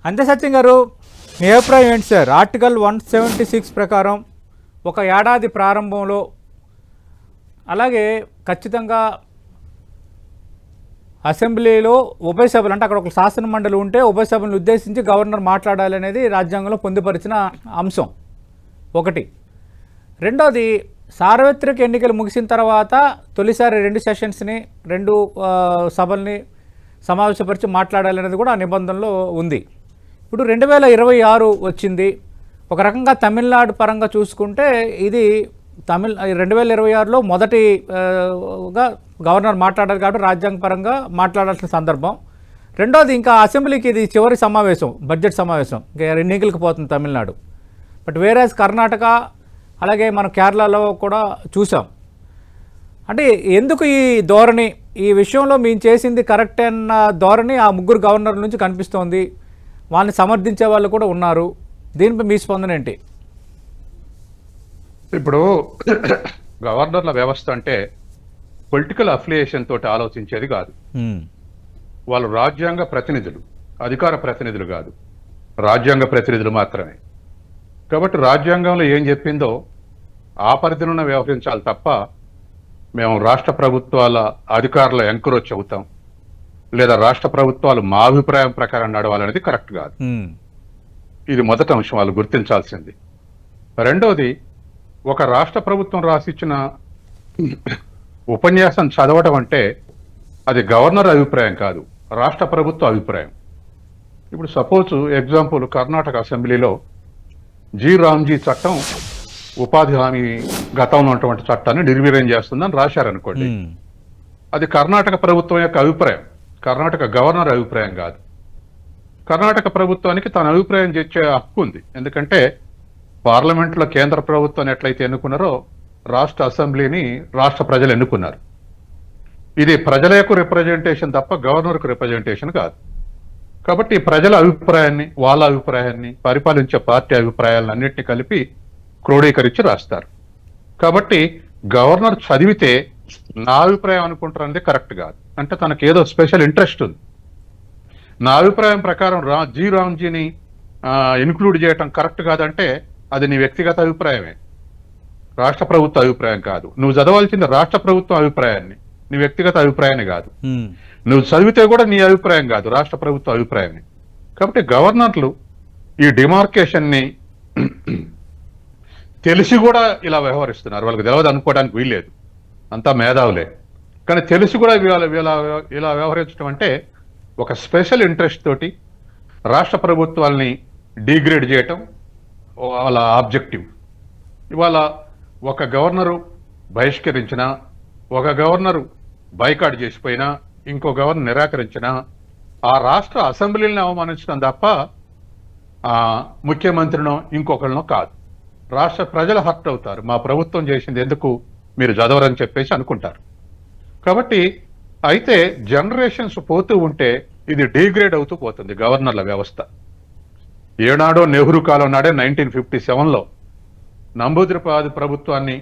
అంతే సత్యం గారు, మీ అభిప్రాయం ఏంటి సార్? ఆర్టికల్ 176 ప్రకారం ఒక ఏడాది ప్రారంభంలో అలాగే ఖచ్చితంగా అసెంబ్లీలో ఉభయ సభలు అంటే అక్కడ ఒక శాసన మండలి ఉంటే ఉభయ సభలను ఉద్దేశించి గవర్నర్ మాట్లాడాలి అనేది రాజ్యాంగంలో పొందుపరిచిన అంశం ఒకటి. రెండోది, సార్వత్రిక ఎన్నికలు ముగిసిన తర్వాత తొలిసారి 2 సెషన్స్ని 2 సభల్ని సమావేశపరిచి మాట్లాడాలనేది కూడా ఆ నిబంధనలో ఉంది. ఇప్పుడు 2026 వచ్చింది. ఒక రకంగా తమిళనాడు పరంగా చూసుకుంటే ఇది 2026లో మొదటిగా గవర్నర్ మాట్లాడారు కాబట్టి రాజ్యాంగపరంగా మాట్లాడాల్సిన సందర్భం. రెండోది, ఇంకా అసెంబ్లీకి ఇది చివరి సమావేశం, బడ్జెట్ సమావేశం, ఇంకా ఎన్నికలకు పోతుంది తమిళనాడు. బట్ వేరేస్ కర్ణాటక అలాగే మనం కేరళలో కూడా చూసాం. అంటే ఎందుకు ఈ ధోరణి, ఈ విషయంలో మేము చేసింది కరెక్ట్ అన్న ధోరణి ఆ ముగ్గురు గవర్నర్ల నుంచి కనిపిస్తోంది. వాళ్ళని సమర్థించే వాళ్ళు కూడా ఉన్నారు. దీనిపై మీ స్పందన ఏంటి? ఇప్పుడు గవర్నర్ల వ్యవస్థ అంటే పొలిటికల్ అఫిలియేషన్ తోటి ఆలోచించేది కాదు. వాళ్ళు రాజ్యాంగ ప్రతినిధులు, అధికార ప్రతినిధులు కాదు, రాజ్యాంగ ప్రతినిధులు మాత్రమే. కాబట్టి రాజ్యాంగంలో ఏం చెప్పిందో ఆ పరిధిలోనే వ్యవహరించాలి తప్ప మేము రాష్ట్ర ప్రభుత్వాల అధికారుల ఎంకరేజ్ అవుతాం లేదా రాష్ట్ర ప్రభుత్వాలు మా అభిప్రాయం ప్రకారం నడవాలనేది కరెక్ట్ కాదు. ఇది మొదటి అంశం వాళ్ళు గుర్తించాల్సింది. రెండోది, ఒక రాష్ట్ర ప్రభుత్వం రాసిచ్చిన ఉపన్యాసం చదవటం అంటే అది గవర్నర్ అభిప్రాయం కాదు, రాష్ట్ర ప్రభుత్వ అభిప్రాయం. ఇప్పుడు సపోజ్ ఎగ్జాంపుల్, కర్ణాటక అసెంబ్లీలో జి రామ్జీ చట్టం ఉపాధి హామీ గతంలో ఉన్నటువంటి చట్టాన్ని నిర్వీర్యం చేస్తుందని రాశారనుకోండి, అది కర్ణాటక ప్రభుత్వం యొక్క అభిప్రాయం, కర్ణాటక గవర్నర్ అభిప్రాయం కాదు. కర్ణాటక ప్రభుత్వానికి తన అభిప్రాయం చేసే హక్కు ఉంది. ఎందుకంటే పార్లమెంట్లో కేంద్ర ప్రభుత్వాన్ని ఎట్లయితే ఎన్నుకున్నారో రాష్ట్ర అసెంబ్లీని రాష్ట్ర ప్రజలు ఎన్నుకున్నారు. ఇది ప్రజల యొక్క రిప్రజెంటేషన్ తప్ప గవర్నర్కు రిప్రజెంటేషన్ కాదు. కాబట్టి ప్రజల అభిప్రాయాన్ని, వాళ్ళ అభిప్రాయాన్ని, పరిపాలించే పార్టీ అభిప్రాయాలను అన్నింటినీ కలిపి క్రోడీకరించి రాస్తారు. కాబట్టి గవర్నర్ చదివితే నా అభిప్రాయం అనుకుంటారనేది కరెక్ట్ కాదు. అంటే తనకు ఏదో స్పెషల్ ఇంట్రెస్ట్ ఉంది. నా అభిప్రాయం ప్రకారం జి రామ్జీని ఇన్క్లూడ్ చేయటం కరెక్ట్ కాదంటే అది నీ వ్యక్తిగత అభిప్రాయమే, రాష్ట్ర ప్రభుత్వ అభిప్రాయం కాదు. నువ్వు చదవాల్సింది రాష్ట్ర ప్రభుత్వం అభిప్రాయాన్ని, నీ వ్యక్తిగత అభిప్రాయాన్ని కాదు. నువ్వు చదివితే కూడా నీ అభిప్రాయం కాదు, రాష్ట్ర ప్రభుత్వ అభిప్రాయాన్ని. కాబట్టి గవర్నర్లు ఈ డిమార్కేషన్ని తెలిసి కూడా ఇలా వ్యవహరిస్తున్నారు. వాళ్ళకి తెలియదు అనుకోవడానికి వీల్లేదు, అంతా మేధావులే. కానీ తెలిసి కూడా ఇలా వ్యవహరించడం అంటే ఒక స్పెషల్ ఇంట్రెస్ట్ తోటి రాష్ట్ర ప్రభుత్వాల్ని డిగ్రేడ్ చేయటం వాళ్ళ ఆబ్జెక్టివ్. ఇవాళ ఒక గవర్నరు బహిష్కరించినా, ఒక గవర్నరు బైకాట్ చేసిపోయినా, ఇంకో గవర్నర్ నిరాకరించినా ఆ రాష్ట్ర అసెంబ్లీని అవమానించడం తప్ప ముఖ్యమంత్రినో ఇంకొకరినో కాదు. రాష్ట్ర ప్రజలు హర్ట్ అవుతారు. మా ప్రభుత్వం చేసింది ఎందుకు మీరు చదవరని చెప్పేసి అనుకుంటారు. కాబట్టి అయితే జనరేషన్స్ పోతూ ఉంటే ఇది డిగ్రేడ్ అవుతూ పోతుంది గవర్నర్ల వ్యవస్థ. ఏనాడో నెహ్రూ కాలం నాడే 1957లో నంబూదిరిపాది ప్రభుత్వాన్ని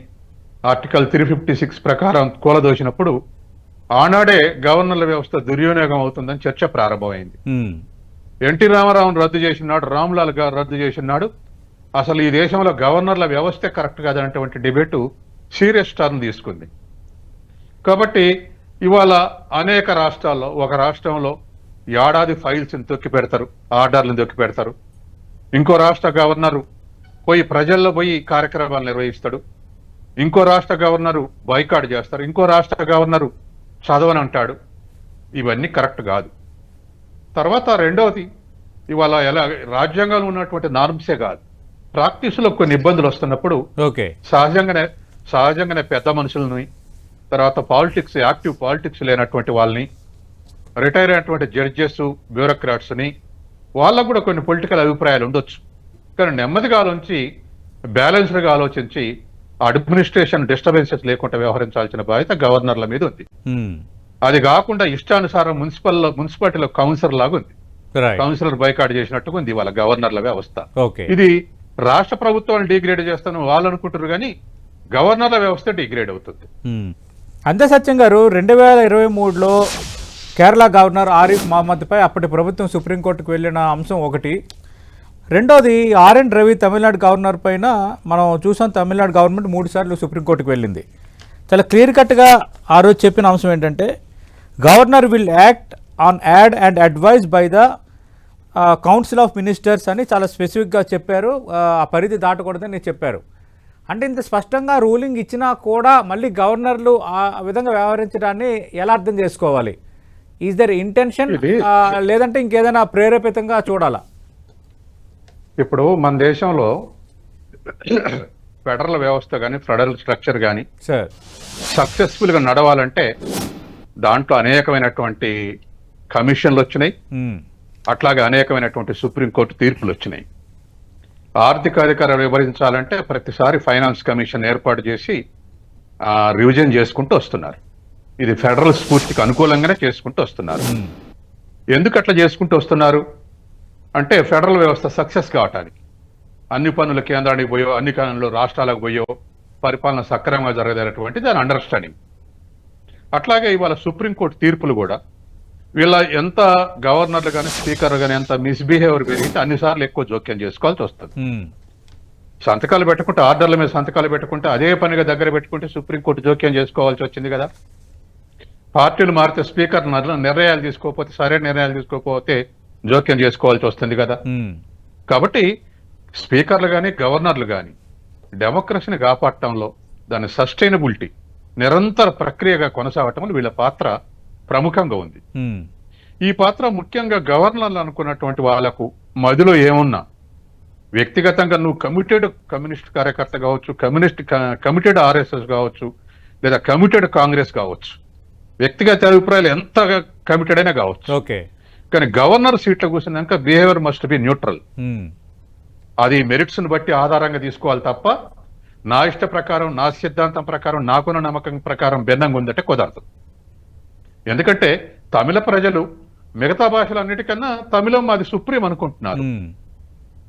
ఆర్టికల్ 356 ప్రకారం కూలదోసినప్పుడు ఆనాడే గవర్నర్ల వ్యవస్థ దుర్వినియోగం అవుతుందని చర్చ ప్రారంభమైంది. ఎన్టీ రామారావును రద్దు చేసినాడు, రామ్లాల్ గారు రద్దు చేసినాడు. అసలు ఈ దేశంలో గవర్నర్ల వ్యవస్థే కరెక్ట్ కాదనేటువంటి డిబేటు సీరియస్ టర్న్ తీసుకుంది. కాబట్టి ఇవాళ అనేక రాష్ట్రాల్లో, ఒక రాష్ట్రంలో ఏడాది ఫైల్స్ని తొక్కి పెడతారు, ఆర్డర్లను తొక్కి పెడతారు. ఇంకో రాష్ట్ర గవర్నరు పోయి ప్రజల్లో పోయి కార్యక్రమాలు నిర్వహిస్తాడు. ఇంకో రాష్ట్ర గవర్నరు బైకాట్ చేస్తారు. ఇంకో రాష్ట్ర గవర్నరు చదవని అంటాడు. ఇవన్నీ కరెక్ట్ కాదు. తర్వాత రెండవది, ఇవాళ ఎలా రాజ్యాంగంలో ఉన్నటువంటి నార్మ్సే కాదు, ప్రాక్టీస్లో కొన్ని ఇబ్బందులు వస్తున్నప్పుడు సహజంగానే పెద్ద మనుషులని, తర్వాత పాలిటిక్స్, యాక్టివ్ పాలిటిక్స్ లేనటువంటి వాళ్ళని, రిటైర్ అయినటువంటి జడ్జెస్, బ్యూరోక్రాట్స్ని, వాళ్ళకు కూడా కొన్ని పొలిటికల్ అభిప్రాయాలు ఉండొచ్చు. కానీ నెమ్మదిగా ఆలోచించి, బ్యాలెన్స్డ్గా ఆలోచించి అడ్మినిస్ట్రేషన్ డిస్టర్బెన్సెస్ లేకుండా వ్యవహరించాల్సిన బాధ్యత గవర్నర్ల మీద ఉంది. అది కాకుండా ఇష్టానుసారం మున్సిపాలిటీలో కౌన్సిలర్ లాగా ఉంది, కౌన్సిలర్ బైకాట్ చేసినట్టుగా ఉంది వాళ్ళ గవర్నర్ల వ్యవస్థ. ఇది రాష్ట్ర ప్రభుత్వాన్ని డిగ్రేడ్ చేస్తాను వాళ్ళు అనుకుంటారు, కానీ గవర్నర్ల వ్యవస్థ డిగ్రేడ్ అవుతుంది. అంతే సత్యం గారు, 2023లో కేరళ గవర్నర్ ఆరిఫ్ మహమ్మద్పై అప్పటి ప్రభుత్వం సుప్రీంకోర్టుకు వెళ్ళిన అంశం ఒకటి. రెండోది ఆర్ఎన్ రవి తమిళనాడు గవర్నర్ పైన మనం చూసాం, తమిళనాడు గవర్నమెంట్ 3 సార్లు సుప్రీంకోర్టుకు వెళ్ళింది. చాలా క్లియర్ కట్గా ఆ రోజు చెప్పిన అంశం ఏంటంటే governor will act on aid and advise by the council of ministers అని చాలా స్పెసిఫిక్గా చెప్పారు. ఆ పరిధి దాటకూడదని చెప్పారు. అంటే ఇంత స్పష్టంగా రూలింగ్ ఇచ్చినా కూడా మళ్ళీ గవర్నర్లు ఆ విధంగా వ్యవహరించడాన్ని ఎలా అర్థం చేసుకోవాలి? ఈజ్ దర్ ఇంటెన్షన్ లేదంటే ఇంకేదైనా ప్రేరేపితంగా చూడాలా? ఇప్పుడు మన దేశంలో ఫెడరల్ వ్యవస్థ కానీ ఫెడరల్ స్ట్రక్చర్ కానీ సార్ సక్సెస్ఫుల్గా నడవాలంటే దాంట్లో అనేకమైనటువంటి కమిషన్లు వచ్చినాయి, అట్లాగే అనేకమైనటువంటి సుప్రీంకోర్టు తీర్పులు వచ్చినాయి. ఆర్థిక అధికారాలు వివరించాలంటే ప్రతిసారి ఫైనాన్స్ కమిషన్ ఏర్పాటు చేసి రివిజన్ చేసుకుంటూ వస్తున్నారు. ఇది ఫెడరల్ స్ఫూర్తికి అనుకూలంగానే చేసుకుంటూ వస్తున్నారు. ఎందుకు అట్లా చేసుకుంటూ వస్తున్నారు అంటే ఫెడరల్ వ్యవస్థ సక్సెస్ కావటానికి. అన్ని పనులు కేంద్రానికి పోయో, అన్ని పనులు రాష్ట్రాలకు పోయో పరిపాలన సక్రమంగా జరగదనేటువంటి దాని అండర్స్టాండింగ్. అట్లాగే ఇవాళ సుప్రీంకోర్టు తీర్పులు కూడా వీళ్ళ ఎంత గవర్నర్లు కానీ స్పీకర్ కానీ ఎంత మిస్బిహేవియర్ పెరిగితే అన్నిసార్లు ఎక్కువ జోక్యం చేసుకోవాల్సి వస్తుంది. సంతకాలు పెట్టుకుంటే, ఆర్డర్ల మీద సంతకాలు పెట్టుకుంటే అదే పనిగా దగ్గర పెట్టుకుంటే సుప్రీంకోర్టు జోక్యం చేసుకోవాల్సి వచ్చింది కదా. పార్టీలు మారితే స్పీకర్ నిర్ణయాలు తీసుకోకపోతే, సరైన నిర్ణయాలు తీసుకోకపోతే జోక్యం చేసుకోవాల్సి వస్తుంది కదా. కాబట్టి స్పీకర్లు కానీ గవర్నర్లు కానీ డెమోక్రసీని కాపాడటంలో దాని సస్టైనబిలిటీ నిరంతర ప్రక్రియగా కొనసాగటంలో వీళ్ళ పాత్ర ప్రముఖంగా ఉంది. ఈ పాత్ర ముఖ్యంగా గవర్నర్లు అనుకున్నటువంటి వాళ్లకు మదిలో ఏమున్నా, వ్యక్తిగతంగా నువ్వు కమిటెడ్ కమ్యూనిస్ట్ కార్యకర్త కావచ్చు, కమిటెడ్ ఆర్ఎస్ఎస్ కావచ్చు, లేదా కమిటెడ్ కాంగ్రెస్ కావచ్చు, వ్యక్తిగత అభిప్రాయాలు ఎంత కమిటెడ్ అయినా కావచ్చు. కానీ గవర్నర్ సీట్లో కూర్చున్నాక బిహేవియర్ మస్ట్ బి న్యూట్రల్. అది మెరిట్స్ ను బట్టి ఆధారంగా తీసుకోవాలి తప్ప నా ఇష్ట ప్రకారం, నా సిద్ధాంతం ప్రకారం, నాకున్న నమ్మకం ప్రకారం భిన్నంగా ఉందంటే కుదరదు. ఎందుకంటే తమిళ ప్రజలు మిగతా భాషలన్నిటికన్నా తమిళం మాది సుప్రీం అనుకుంటున్నారు.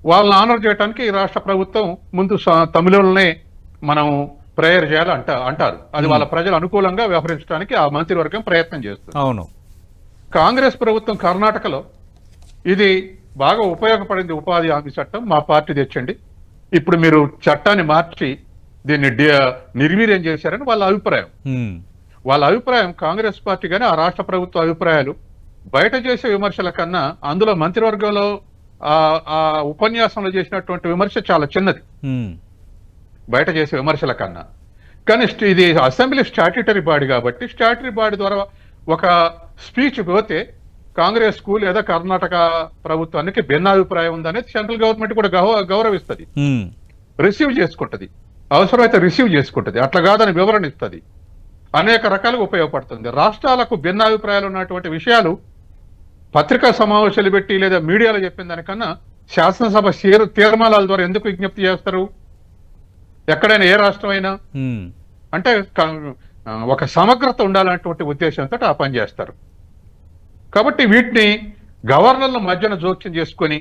వాళ్ళని ఆనర్ చేయడానికి రాష్ట్ర ప్రభుత్వం ముందు తమిళంలోనే మనం ప్రేయర్ చేయాలి అంటారు. అది వాళ్ళ ప్రజలు అనుకూలంగా వ్యవహరించడానికి ఆ మంత్రివర్గం ప్రయత్నం చేస్తుంది. అవును. కాంగ్రెస్ ప్రభుత్వం కర్ణాటకలో ఇది బాగా ఉపయోగపడింది, ఉపాధి హామీ చట్టం మా పార్టీ తెచ్చండి, ఇప్పుడు మీరు చట్టాన్ని మార్చి దీన్ని నిర్వీర్యం చేశారని వాళ్ళ అభిప్రాయం. వాళ్ళ అభిప్రాయం కాంగ్రెస్ పార్టీ కానీ ఆ రాష్ట్ర ప్రభుత్వ అభిప్రాయాలు బయట చేసే విమర్శల కన్నా అందులో మంత్రివర్గంలో ఆ ఉపన్యాసంలో చేసినటువంటి విమర్శ చాలా చిన్నది బయట చేసే విమర్శల కన్నా. కానీ ఇది అసెంబ్లీ స్టాట్యూటరీ బాడీ కాబట్టి స్టాట్యూటరీ బాడీ ద్వారా ఒక స్పీచ్ పోతే కాంగ్రెస్ కు లేదా కర్ణాటక ప్రభుత్వానికి భిన్నాభిప్రాయం ఉందనేది సెంట్రల్ గవర్నమెంట్ కూడా గౌరవిస్తుంది, రిసీవ్ చేసుకుంటది, అవసరమైతే రిసీవ్ చేసుకుంటది, అట్లా కాదని వివరణ ఇస్తుంది, అనేక రకాలుగా ఉపయోగపడుతుంది. రాష్ట్రాలకు భిన్నాభిప్రాయాలు ఉన్నటువంటి విషయాలు పత్రికా సమావేశాలు పెట్టి లేదా మీడియాలో చెప్పిన దానికన్నా శాసనసభ తీర్మానాల ద్వారా ఎందుకు విజ్ఞప్తి చేస్తారు? ఎక్కడైనా ఏ రాష్ట్రం అయినా అంటే ఒక సమగ్రత ఉండాలన్నటువంటి ఉద్దేశంతో ఆ పని చేస్తారు. కాబట్టి వీటిని గవర్నర్ల మధ్యన జోక్యం చేసుకొని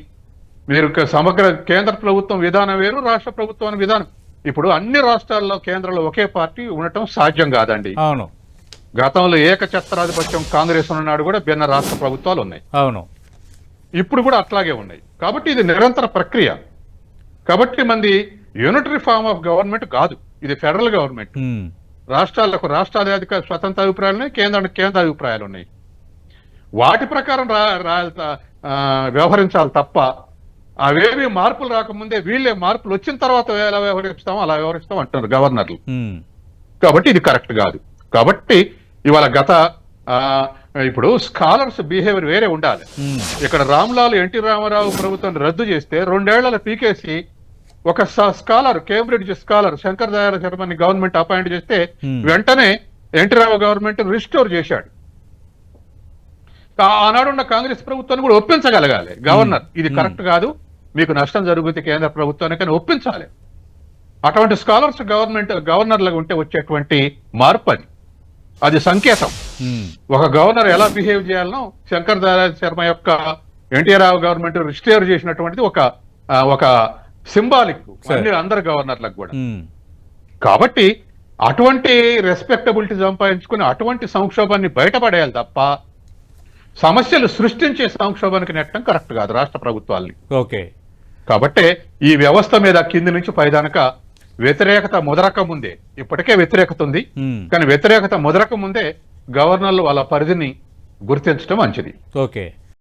మీరు సమగ్ర కేంద్ర ప్రభుత్వం విధానం వేరు, రాష్ట్ర ప్రభుత్వం విధానం. ఇప్పుడు అన్ని రాష్ట్రాల్లో కేంద్రంలో ఒకే పార్టీ ఉండటం సాధ్యం కాదండి. అవును. గతంలో ఏకఛత్రాధిపత్యం కాంగ్రెస్ ఉన్నాడు కూడా భిన్న రాష్ట్ర ప్రభుత్వాలు ఉన్నాయి. అవును. ఇప్పుడు కూడా అట్లాగే ఉన్నాయి. కాబట్టి ఇది నిరంతర ప్రక్రియ. కాబట్టి మంది యూనిటరీ ఫార్మ్ ఆఫ్ గవర్నమెంట్ కాదు, ఇది ఫెడరల్ గవర్నమెంట్. రాష్ట్రాలకు రాష్ట్రాధికార స్వతంత్ర అభిప్రాయాలు ఉన్నాయి, కేంద్రానికి కేంద్ర అభిప్రాయాలు ఉన్నాయి. వాటి ప్రకారం వ్యవహరించాలి తప్ప అవేవి మార్పులు రాకముందే వీళ్ళే మార్పులు వచ్చిన తర్వాత ఎలా వ్యవహరిస్తామో అలా వ్యవహరిస్తాం అంటున్నారు గవర్నర్లు. కాబట్టి ఇది కరెక్ట్ కాదు. కాబట్టి ఇవాళ ఇప్పుడు స్కాలర్స్ బిహేవియర్ వేరే ఉండాలి. ఇక్కడ రామ్లాల్ ఎన్టీ రామారావు ప్రభుత్వం రద్దు చేస్తే 2 ఏళ్ల పీకేసి ఒక scholar, Cambridge scholar Shankar Dayal శర్మని గవర్నమెంట్ అపాయింట్ చేస్తే వెంటనే ఎన్టీ రామారావు గవర్నమెంట్ రిస్టోర్ చేశాడు. ఆనాడున్న కాంగ్రెస్ ప్రభుత్వాన్ని కూడా ఒప్పించగలగాలి గవర్నర్, ఇది కరెక్ట్ కాదు, మీకు నష్టం జరుగుతుంది కేంద్ర ప్రభుత్వానికి అని ఒప్పించాలి. అటువంటి స్కాలర్స్ గవర్నర్లుగా ఉంటే వచ్చేటువంటి మార్పు అది సంకేతం. ఒక గవర్నర్ ఎలా బిహేవ్ చేయాలనో శంకర్ దయాళ శర్మ యొక్క ఎన్టీఆర్ రావు గవర్నమెంట్ రిస్టోర్ చేసినటువంటిది ఒక సింబాలిక్ అందరు గవర్నర్లకు కూడా. కాబట్టి అటువంటి రెస్పెక్టబిలిటీ సంపాదించుకుని అటువంటి సంక్షోభాన్ని బయటపడేయాలి తప్ప సమస్యలు సృష్టించే సంక్షోభానికి నెట్టడం కరెక్ట్ కాదు రాష్ట్ర ప్రభుత్వాల్ని. ఓకే. కాబట్టే ఈ వ్యవస్థ మీద కింది నుంచి పైదానక వ్యతిరేకత ముదరక ముందే, ఇప్పటికే వ్యతిరేకత ఉంది, కానీ వ్యతిరేకత ముదరక ముందే గవర్నర్లు వాళ్ళ పరిధిని గుర్తించడం మంచిది. ఓకే.